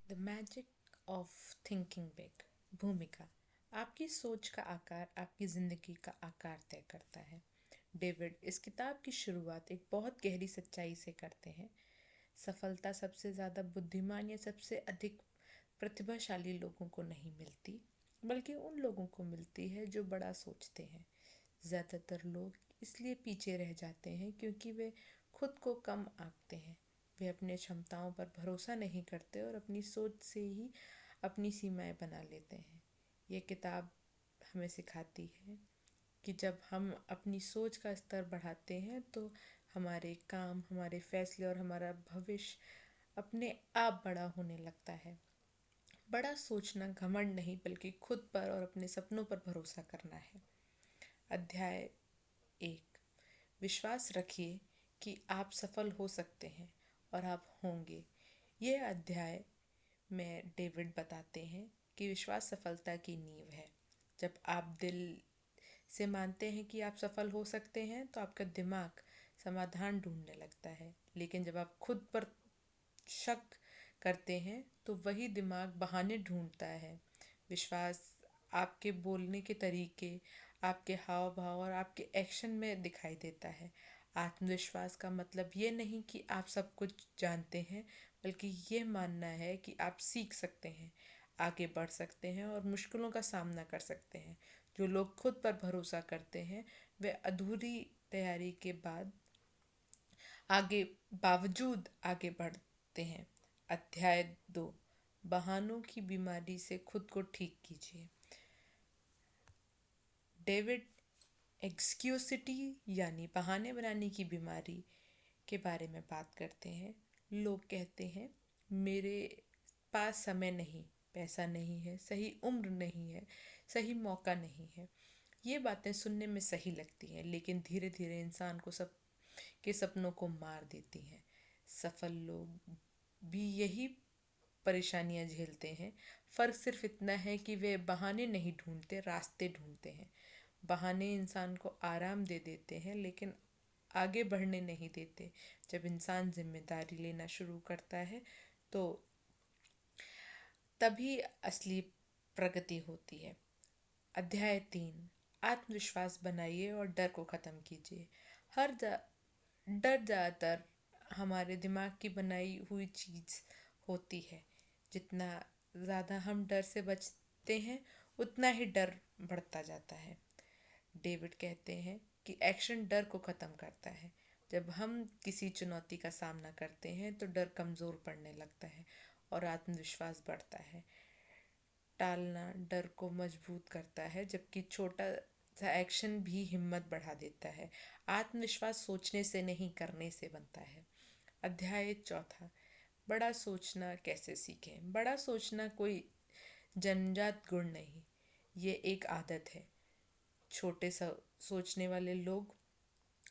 The magic of thinking big. भूमिका। आपकी सोच का आकार आपकी ज़िंदगी का आकार तय करता है। डेविड इस किताब की शुरुआत एक बहुत गहरी सच्चाई से करते हैं। सफलता सबसे ज़्यादा बुद्धिमान या सबसे अधिक प्रतिभाशाली लोगों को नहीं मिलती, बल्कि उन लोगों को मिलती है जो बड़ा सोचते हैं। ज़्यादातर लोग इसलिए पीछे रह जाते हैं क्योंकि वे खुद को कम आंकते हैं। वे अपने क्षमताओं पर भरोसा नहीं करते और अपनी सोच से ही अपनी सीमाएं बना लेते हैं। ये किताब हमें सिखाती है कि जब हम अपनी सोच का स्तर बढ़ाते हैं तो हमारे काम, हमारे फैसले और हमारा भविष्य अपने आप बड़ा होने लगता है। बड़ा सोचना घमंड नहीं, बल्कि खुद पर और अपने सपनों पर भरोसा करना है। अध्याय 1। विश्वास रखिए कि आप सफल हो सकते हैं और आप होंगे। ये अध्याय में डेविड बताते हैं कि विश्वास सफलता की नींव है। जब आप दिल से मानते हैं कि आप सफल हो सकते हैं तो आपका दिमाग समाधान ढूंढने लगता है। लेकिन जब आप खुद पर शक करते हैं तो वही दिमाग बहाने ढूंढता है। विश्वास आपके बोलने के तरीके, आपके हाव भाव और आपके एक्शन में दिखाई देता है। आत्मविश्वास का मतलब ये नहीं कि आप सब कुछ जानते हैं, बल्कि ये मानना है कि आप सीख सकते हैं, आगे बढ़ सकते हैं और मुश्किलों का सामना कर सकते हैं। जो लोग खुद पर भरोसा करते हैं वे अधूरी तैयारी के बाद आगे बावजूद आगे बढ़ते हैं। अध्याय 2। बहानों की बीमारी से खुद को ठीक कीजिए। डेविड एक्सक्यूसिटी यानी बहाने बनाने की बीमारी के बारे में बात करते हैं। लोग कहते हैं, मेरे पास समय नहीं, पैसा नहीं है, सही उम्र नहीं है, सही मौका नहीं है। ये बातें सुनने में सही लगती हैं, लेकिन धीरे धीरे इंसान को सब के सपनों को मार देती हैं। सफल लोग भी यही परेशानियां झेलते हैं। फ़र्क सिर्फ इतना है कि वे बहाने नहीं ढूंढते, रास्ते ढूंढते हैं। बहाने इंसान को आराम दे देते हैं, लेकिन आगे बढ़ने नहीं देते। जब इंसान जिम्मेदारी लेना शुरू करता है तो तभी असली प्रगति होती है। अध्याय 3। आत्मविश्वास बनाइए और डर को ख़त्म कीजिए। डर ज़्यादातर हमारे दिमाग की बनाई हुई चीज़ होती है। जितना ज़्यादा हम डर से बचते हैं, उतना ही डर बढ़ता जाता है। डेविड कहते हैं कि एक्शन डर को ख़त्म करता है। जब हम किसी चुनौती का सामना करते हैं तो डर कमज़ोर पड़ने लगता है और आत्मविश्वास बढ़ता है। टालना डर को मजबूत करता है, जबकि छोटा सा एक्शन भी हिम्मत बढ़ा देता है। आत्मविश्वास सोचने से नहीं, करने से बनता है। अध्याय 4। बड़ा सोचना कैसे सीखें। बड़ा सोचना कोई जन्मजात गुण नहीं, ये एक आदत है। छोटे सोचने वाले लोग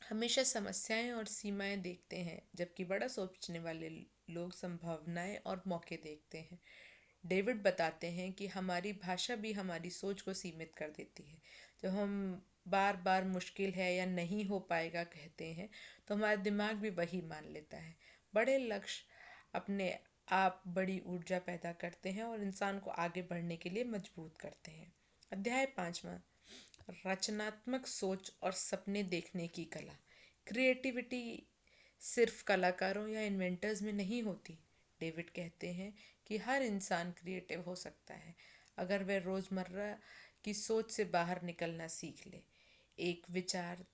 हमेशा समस्याएं और सीमाएं देखते हैं, जबकि बड़ा सोचने वाले लोग संभावनाएं और मौके देखते हैं। डेविड बताते हैं कि हमारी भाषा भी हमारी सोच को सीमित कर देती है। जब हम बार बार मुश्किल है या नहीं हो पाएगा कहते हैं तो हमारा दिमाग भी वही मान लेता है। बड़े लक्ष्य अपने आप बड़ी ऊर्जा पैदा करते हैं और इंसान को आगे बढ़ने के लिए मजबूत करते हैं। अध्याय 5। रचनात्मक सोच और सपने देखने की कला। क्रिएटिविटी सिर्फ कलाकारों या इन्वेंटर्स में नहीं होती। डेविड कहते हैं कि हर इंसान क्रिएटिव हो सकता है अगर वह रोज़मर्रा की सोच से बाहर निकलना सीख ले। एक विचार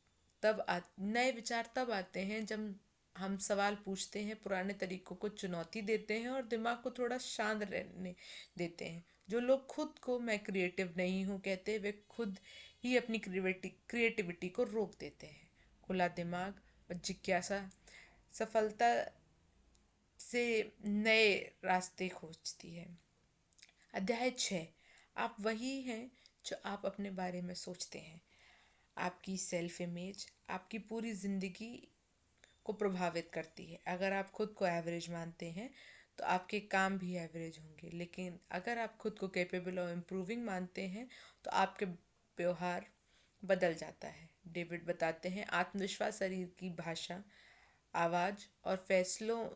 नए विचार तब आते हैं जब हम सवाल पूछते हैं, पुराने तरीकों को चुनौती देते हैं और दिमाग को थोड़ा शांत रहने देते हैं। जो लोग खुद को मैं क्रिएटिव नहीं हूँ कहते, वे खुद ही अपनी क्रिएटिविटी को रोक देते हैं। खुला दिमाग और जिज्ञासा सफलता से नए रास्ते खोजती है। अध्याय 6। आप वही हैं जो आप अपने बारे में सोचते हैं। आपकी सेल्फ इमेज आपकी पूरी ज़िंदगी को प्रभावित करती है। अगर आप खुद को एवरेज मानते हैं तो आपके काम भी एवरेज होंगे, लेकिन अगर आप खुद को कैपेबल और इम्प्रूविंग मानते हैं तो आपके व्यवहार बदल जाता है। डेविड बताते हैं, आत्मविश्वास शरीर की भाषा, आवाज़ और फैसलों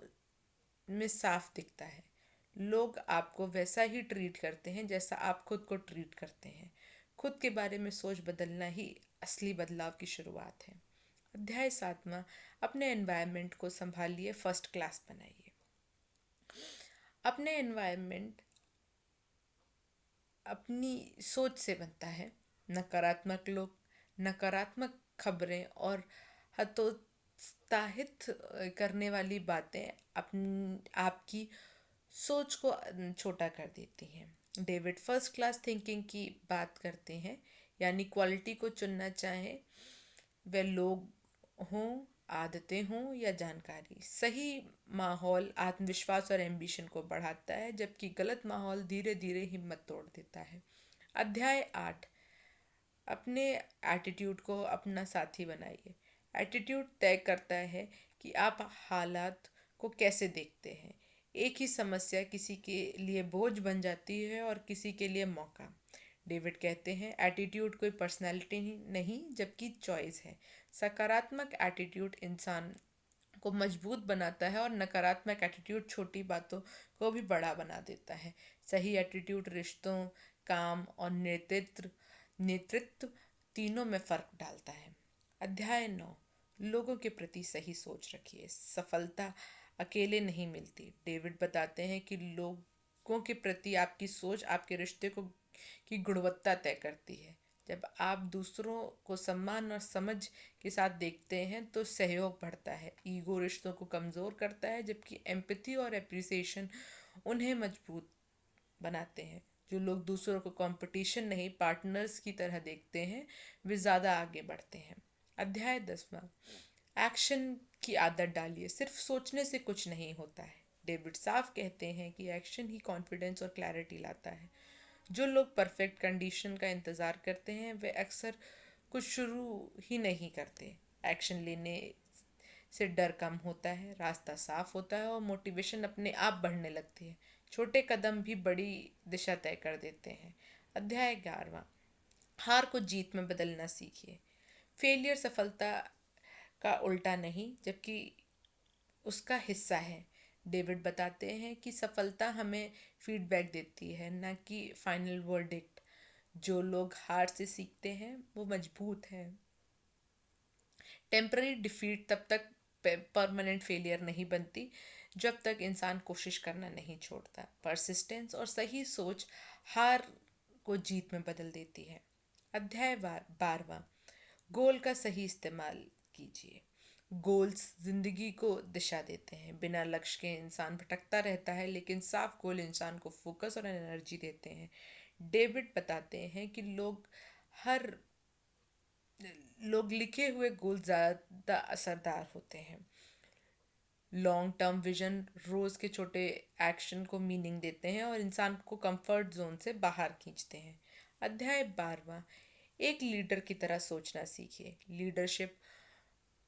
में साफ दिखता है। लोग आपको वैसा ही ट्रीट करते हैं जैसा आप खुद को ट्रीट करते हैं। खुद के बारे में सोच बदलना ही असली बदलाव की शुरुआत है। अध्याय 7वां, अपने एनवायरनमेंट को संभालिए, फर्स्ट क्लास बनाइए। अपने एनवायरनमेंट अपनी सोच से बनता है। नकारात्मक लोग, नकारात्मक खबरें और हतोत्साहित करने वाली बातें आपकी सोच को छोटा कर देती हैं। डेविड फर्स्ट क्लास थिंकिंग की बात करते हैं, यानी क्वालिटी को चुनना चाहें, वे लोग हों, आदतें हों या जानकारी। सही माहौल आत्मविश्वास और एम्बिशन को बढ़ाता है, जबकि गलत माहौल धीरे धीरे हिम्मत तोड़ देता है। अध्याय 8, अपने एटीट्यूड को अपना साथी बनाइए। एटीट्यूड तय करता है कि आप हालात को कैसे देखते हैं। एक ही समस्या किसी के लिए बोझ बन जाती है और किसी के लिए मौका। डेविड कहते हैं, एटीट्यूड कोई पर्सनैलिटी नहीं जबकि चॉइस है। सकारात्मक एटीट्यूड इंसान को मजबूत बनाता है और नकारात्मक एटीट्यूड छोटी बातों को भी बड़ा बना देता है। सही एटीट्यूड रिश्तों, काम और नेतृत्व तीनों में फर्क डालता है। अध्याय 9, लोगों के प्रति सही सोच रखिए, सफलता अकेले नहीं मिलती। डेविड बताते हैं कि लोगों के प्रति आपकी सोच आपके रिश्ते को की गुणवत्ता तय करती है। जब आप दूसरों को सम्मान और समझ के साथ देखते हैं तो सहयोग बढ़ता है। ईगो रिश्तों को कमज़ोर करता है, जबकि एम्पैथी और एप्रिसिएशन उन्हें मजबूत बनाते हैं। जो लोग दूसरों को कंपटीशन नहीं पार्टनर्स की तरह देखते हैं, वे ज़्यादा आगे बढ़ते हैं। अध्याय 10वां, एक्शन की आदत डालिए, सिर्फ सोचने से कुछ नहीं होता है। डेविड साफ कहते हैं कि एक्शन ही कॉन्फिडेंस और क्लैरिटी लाता है। जो लोग परफेक्ट कंडीशन का इंतज़ार करते हैं वे अक्सर कुछ शुरू ही नहीं करते। एक्शन लेने से डर कम होता है, रास्ता साफ होता है और मोटिवेशन अपने आप बढ़ने लगती है। छोटे कदम भी बड़ी दिशा तय कर देते हैं। अध्याय 11वां, हार को जीत में बदलना सीखिए। फेलियर सफलता का उल्टा नहीं जबकि उसका हिस्सा है। डेविड बताते हैं कि सफलता हमें फीडबैक देती है, न कि फाइनल वर्डिक्ट। जो लोग हार से सीखते हैं वो मजबूत हैं। टेम्पररी डिफीट तब तक परमानेंट फेलियर नहीं बनती जब तक इंसान कोशिश करना नहीं छोड़ता। परसिस्टेंस और सही सोच हार को जीत में बदल देती है। अध्याय 12वां, गोल का सही इस्तेमाल कीजिए। गोल्स जिंदगी को दिशा देते हैं। बिना लक्ष्य के इंसान भटकता रहता है, लेकिन साफ गोल इंसान को फोकस और एनर्जी देते हैं। डेविड बताते हैं कि हर लोग लिखे हुए गोल ज़्यादा असरदार होते हैं। लॉन्ग टर्म विजन रोज़ के छोटे एक्शन को मीनिंग देते हैं और इंसान को कंफर्ट जोन से बाहर खींचते हैं। अध्याय 12वां, एक लीडर की तरह सोचना सीखिए। लीडरशिप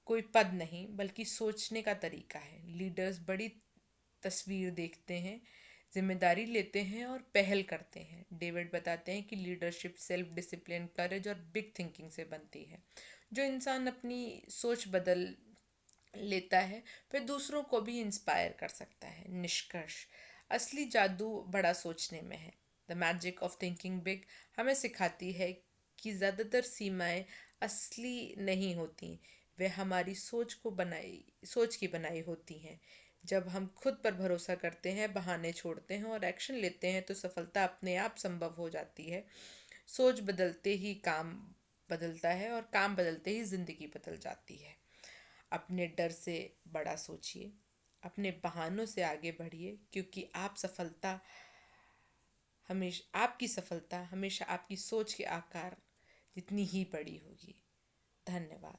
कोई पद नहीं बल्कि सोचने का तरीका है। लीडर्स बड़ी तस्वीर देखते हैं, जिम्मेदारी लेते हैं और पहल करते हैं। डेविड बताते हैं कि लीडरशिप सेल्फ डिसिप्लिन, करेज और बिग थिंकिंग से बनती है। जो इंसान अपनी सोच बदल लेता है फिर दूसरों को भी इंस्पायर कर सकता है। निष्कर्ष, असली जादू बड़ा सोचने में है। The magic of thinking big हमें सिखाती है कि ज़्यादातर सीमाएं असली नहीं होती, वे हमारी सोच की बनाई होती हैं। जब हम खुद पर भरोसा करते हैं, बहाने छोड़ते हैं और एक्शन लेते हैं तो सफलता अपने आप संभव हो जाती है। सोच बदलते ही काम बदलता है और काम बदलते ही ज़िंदगी बदल जाती है। अपने डर से बड़ा सोचिए, अपने बहानों से आगे बढ़िए, क्योंकि आपकी सफलता हमेशा आपकी सोच के आकार जितनी ही बड़ी होगी। धन्यवाद।